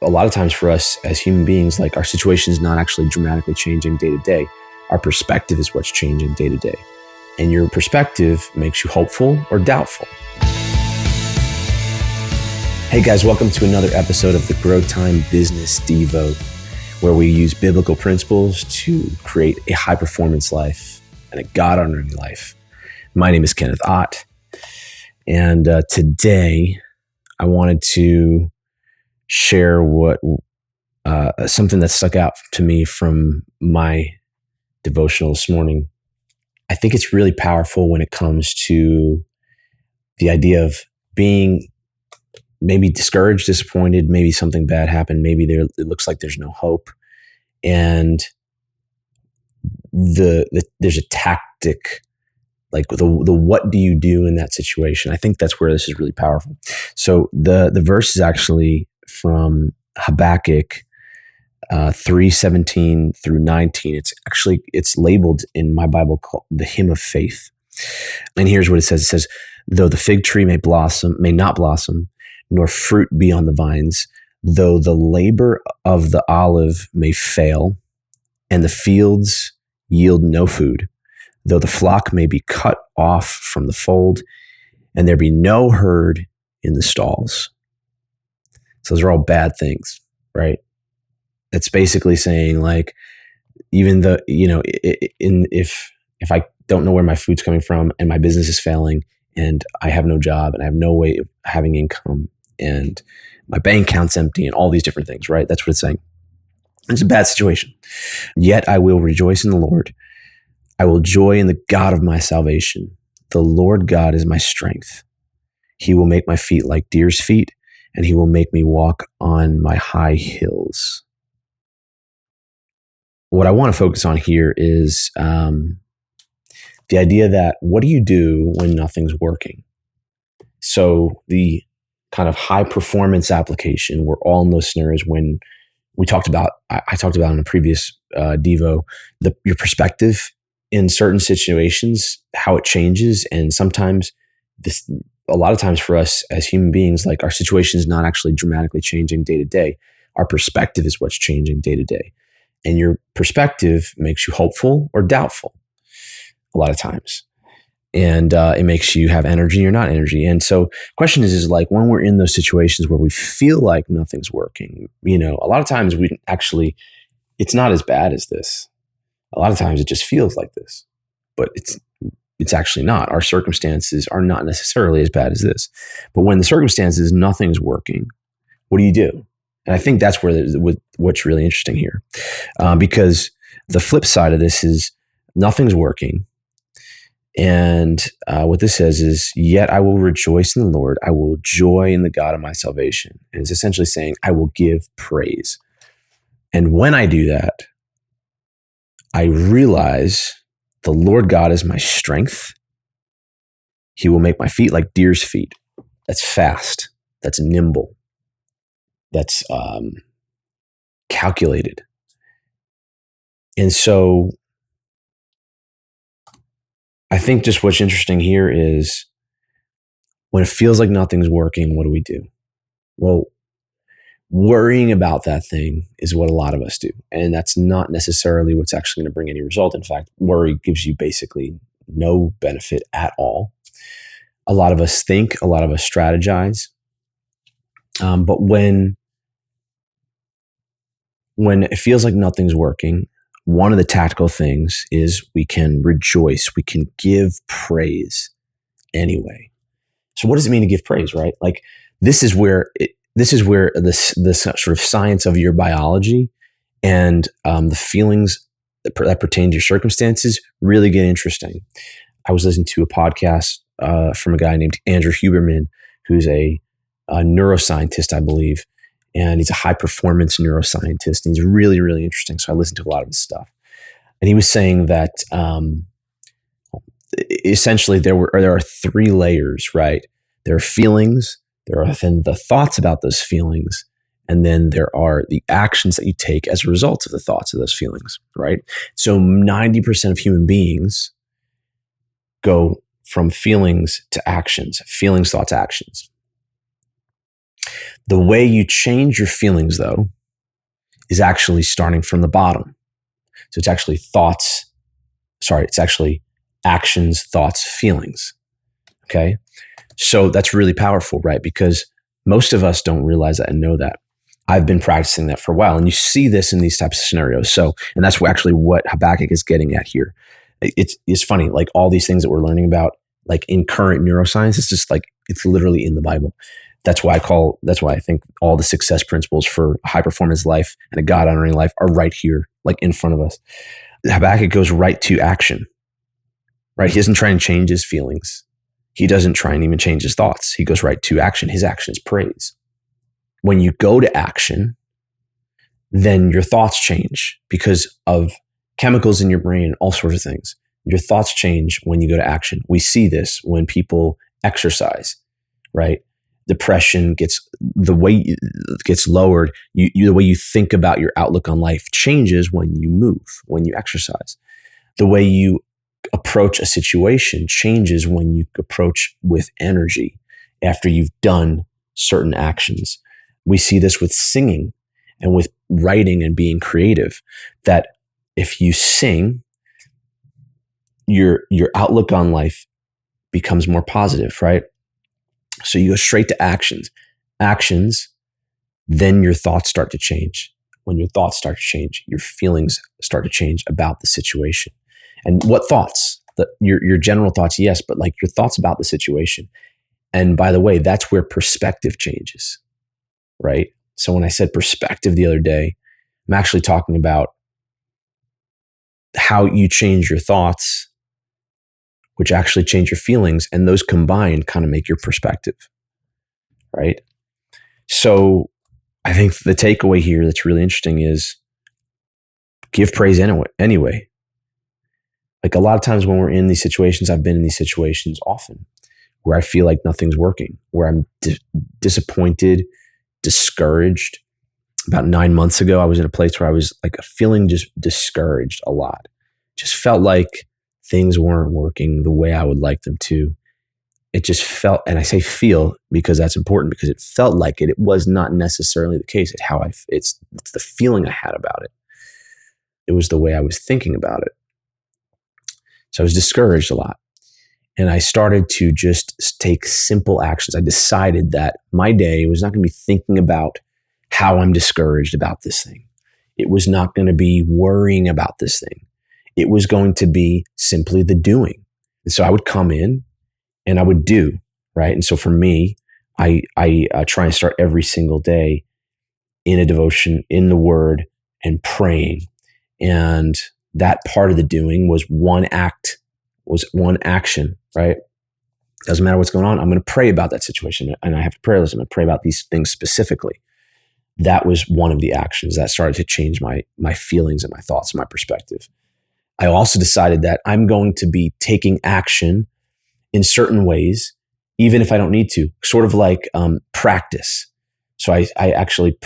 a lot of times for us as human beings, like our situation is not actually dramatically changing day to day. Our perspective is what's changing day to day. And your perspective makes you hopeful or doubtful. Hey guys, welcome to another episode of the Grow Time Business Devo, where we use biblical principles to create a high performance life and a God-honoring life. My name is Kenneth Ott. And today I wanted to share something that stuck out to me from my devotional this morning. I think it's really powerful when it comes to the idea of being maybe discouraged, disappointed, maybe something bad happened, maybe it looks like there's no hope. And there's a tactic, like the what do you do in that situation? I think that's where this is really powerful. So the verse is actually from Habakkuk 3:17 through 19. It's labeled in my Bible called the Hymn of Faith. And here's what it says. It says, though the fig tree may not blossom, nor fruit be on the vines, though the labor of the olive may fail, and the fields yield no food, though the flock may be cut off from the fold, and there be no herd in the stalls. So those are all bad things, right? It's basically saying, like, even if I don't know where my food's coming from and my business is failing and I have no job and I have no way of having income and my bank account's empty and all these different things, right? That's what it's saying. It's a bad situation. Yet I will rejoice in the Lord. I will joy in the God of my salvation. The Lord God is my strength. He will make my feet like deer's feet, and he will make me walk on my high hills. What I want to focus on here is the idea that what do you do when nothing's working? So the kind of high performance application, we're all in those scenarios when I talked about in a previous Devo, your perspective in certain situations, how it changes. And sometimes a lot of times for us as human beings, like our situation is not actually dramatically changing day to day. Our perspective is what's changing day to day. And your perspective makes you hopeful or doubtful a lot of times. And it makes you have energy or not energy. And so the question is like, when we're in those situations where we feel like nothing's working, a lot of times it's not as bad as this. A lot of times it just feels like this, but it's actually not. Our circumstances are not necessarily as bad as this. But when the circumstances, nothing's working, what do you do? And I think that's what's really interesting here, because the flip side of this is nothing's working. And what this says is, yet I will rejoice in the Lord. I will joy in the God of my salvation. And it's essentially saying, I will give praise. And when I do that, I realize the Lord God is my strength. He will make my feet like deer's feet. That's fast. That's nimble. That's calculated. And so I think just what's interesting here is when it feels like nothing's working, what do we do? Well, worrying about that thing is what a lot of us do. And that's not necessarily what's actually going to bring any result. In fact, worry gives you basically no benefit at all. A lot of us think, a lot of us strategize. But when it feels like nothing's working, one of the tactical things is we can rejoice. We can give praise anyway. So what does it mean to give praise, right? Like this is where this sort of science of your biology and the feelings that pertain to your circumstances really get interesting. I was listening to a podcast from a guy named Andrew Huberman, who's a neuroscientist, I believe. And he's a high performance neuroscientist. And he's really, really interesting. So I listened to a lot of his stuff. And he was saying that essentially there are three layers, right? There are feelings, there are then the thoughts about those feelings, and then there are the actions that you take as a result of the thoughts of those feelings, right? So 90% of human beings go from feelings to actions, feelings, thoughts, actions. The way you change your feelings, though, is actually starting from the bottom. So it's actually it's actually actions, thoughts, feelings. Okay. So that's really powerful, right? Because most of us don't realize that and know that. I've been practicing that for a while, and you see this in these types of scenarios. So, and that's actually what Habakkuk is getting at here. It's funny, like all these things that we're learning about, like in current neuroscience, it's just like, it's literally in the Bible. That's why I think all the success principles for a high performance life and a God honoring life are right here, like in front of us. Habakkuk goes right to action, right? He doesn't try and change his feelings. He doesn't try and even change his thoughts. He goes right to action. His action is praise. When you go to action, then your thoughts change because of chemicals in your brain, all sorts of things. Your thoughts change when you go to action. We see this when people exercise, right? Depression gets lowered. The way you think about your outlook on life changes when you move, when you exercise. The way you approach a situation changes when you approach with energy after you've done certain actions. We see this with singing and with writing and being creative, that if you sing, your outlook on life becomes more positive, right? So you go straight to actions, then your thoughts start to change. When your thoughts start to change, your feelings start to change about the situation. And what thoughts? Your general thoughts, yes, but like your thoughts about the situation. And by the way, that's where perspective changes, right? So when I said perspective the other day, I'm actually talking about how you change your thoughts, which actually change your feelings, and those combined kind of make your perspective, right? So I think the takeaway here that's really interesting is give praise anyway. Like a lot of times when we're in these situations, I've been in these situations often where I feel like nothing's working, where I'm disappointed, discouraged. About 9 months ago, I was in a place where I was like feeling just discouraged a lot. Just felt like things weren't working the way I would like them to. It just felt, and I say feel because that's important, because it felt like it. It was not necessarily the case. It's the feeling I had about it. It was the way I was thinking about it. So I was discouraged a lot. And I started to just take simple actions. I decided that my day was not going to be thinking about how I'm discouraged about this thing. It was not going to be worrying about this thing. It was going to be simply the doing. And so I would come in and I would do, right? And so for me, I try and start every single day in a devotion, in the word, and praying. And that part of the doing was one action, right? Doesn't matter what's going on. I'm going to pray about that situation. And I have a prayer list. I'm going to pray about these things specifically. That was one of the actions that started to change my feelings and my thoughts and my perspective. I also decided that I'm going to be taking action in certain ways, even if I don't need to, sort of like practice. So I actually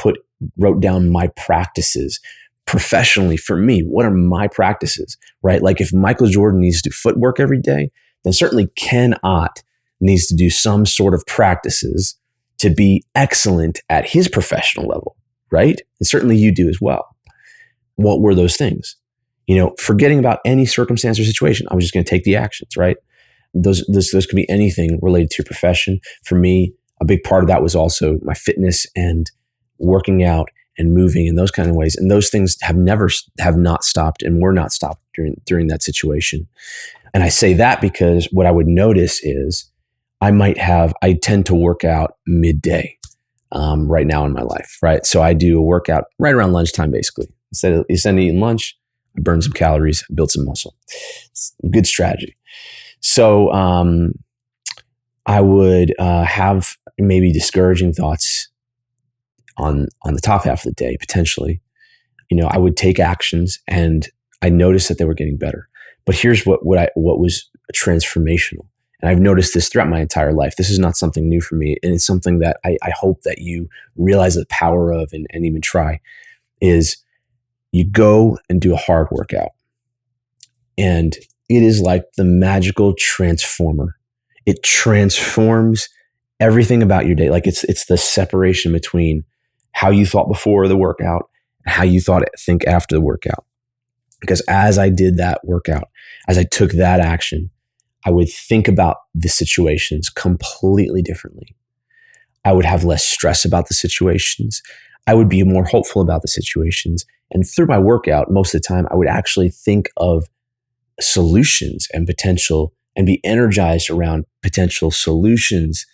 wrote down my practices professionally for me. What are my practices, right? Like if Michael Jordan needs to do footwork every day, then certainly Ken Ott needs to do some sort of practices to be excellent at his professional level, right? And certainly you do as well. What were those things? Forgetting about any circumstance or situation, I was just going to take the actions, right? Those could be anything related to your profession. For me, a big part of that was also my fitness and working out and moving in those kind of ways. And those things have not stopped and were not stopped during that situation. And I say that because what I would notice is I tend to work out midday right now in my life, right? So I do a workout right around lunchtime, basically. Instead of eating lunch, I burn some calories, build some muscle. It's a good strategy. So I would have maybe discouraging thoughts on the top half of the day, potentially. I would take actions and I noticed that they were getting better. But here's what was transformational. And I've noticed this throughout my entire life. This is not something new for me. And it's something that I hope that you realize the power of and even try, is you go and do a hard workout. And it is like the magical transformer. It transforms everything about your day. Like it's the separation between how you thought before the workout and how you think after the workout. Because as I did that workout, as I took that action, I would think about the situations completely differently. I would have less stress about the situations. I would be more hopeful about the situations. And through my workout, most of the time, I would actually think of solutions and potential and be energized around potential solutions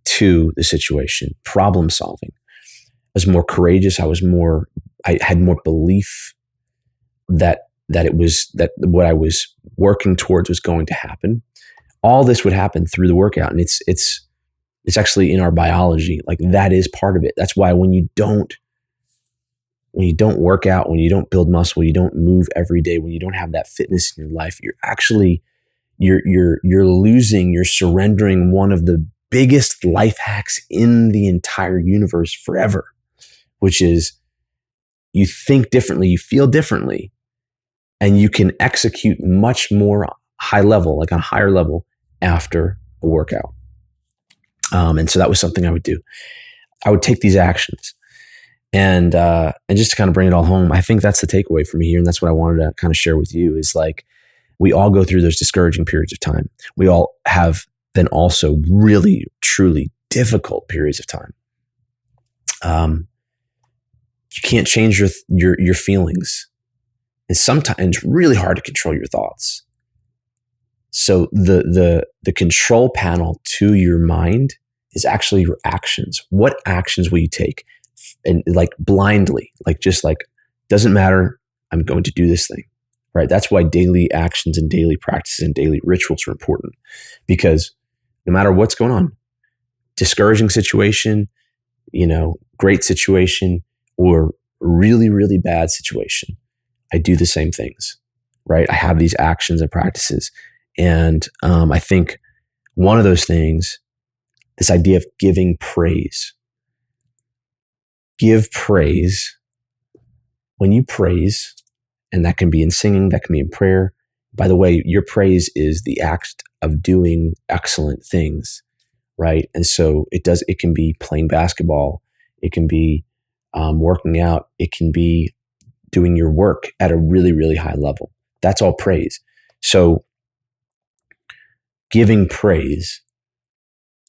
to the situation, problem solving. I was more courageous. I had more belief that what I was working towards was going to happen. All this would happen through the workout. And it's actually in our biology. Like that is part of it. That's why when you don't work out, when you don't build muscle, you don't move every day, when you don't have that fitness in your life, you're surrendering one of the biggest life hacks in the entire universe forever, which is you think differently, you feel differently, and you can execute much more high level, like on a higher level after a workout. And so that was something I would do. I would take these actions. And just to kind of bring it all home, I think that's the takeaway for me here. And that's what I wanted to kind of share with you is like, we all go through those discouraging periods of time. We all have then also really, truly difficult periods of time. You can't change your feelings. And sometimes it's really hard to control your thoughts. So the control panel to your mind is actually your actions. What actions will you take? And like blindly, doesn't matter. I'm going to do this thing, right? That's why daily actions and daily practices and daily rituals are important, because no matter what's going on, discouraging situation, great situation, or really, really bad situation, I do the same things, right? I have these actions and practices. And I think one of those things, this idea of giving praise. Give praise. When you praise, and that can be in singing, that can be in prayer. By the way, your praise is the act of doing excellent things, right? And so it can be playing basketball. It can be working out. It can be doing your work at a really, really high level. That's all praise. So giving praise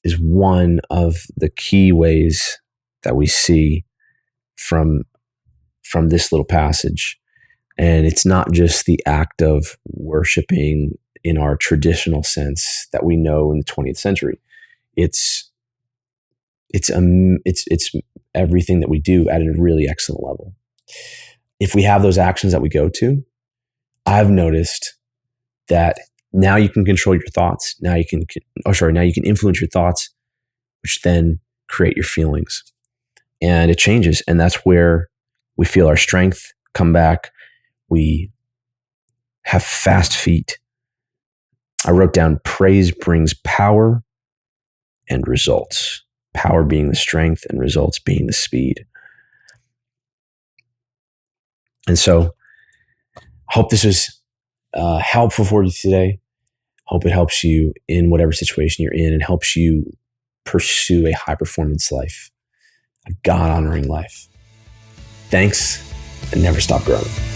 is one of the key ways that we see from this little passage. And it's not just the act of worshiping in our traditional sense that we know in the 20th century. It's everything that we do at a really excellent level. If we have those actions that we go to, I've noticed that now you can control your thoughts. Now you can influence your thoughts, which then create your feelings. And it changes. And that's where we feel our strength come back. We have fast feet. I wrote down praise brings power and results. Power being the strength and results being the speed. And so hope this was helpful for you today. Hope it helps you in whatever situation you're in and helps you pursue a high performance life, a God honoring life. Thanks, and never stop growing.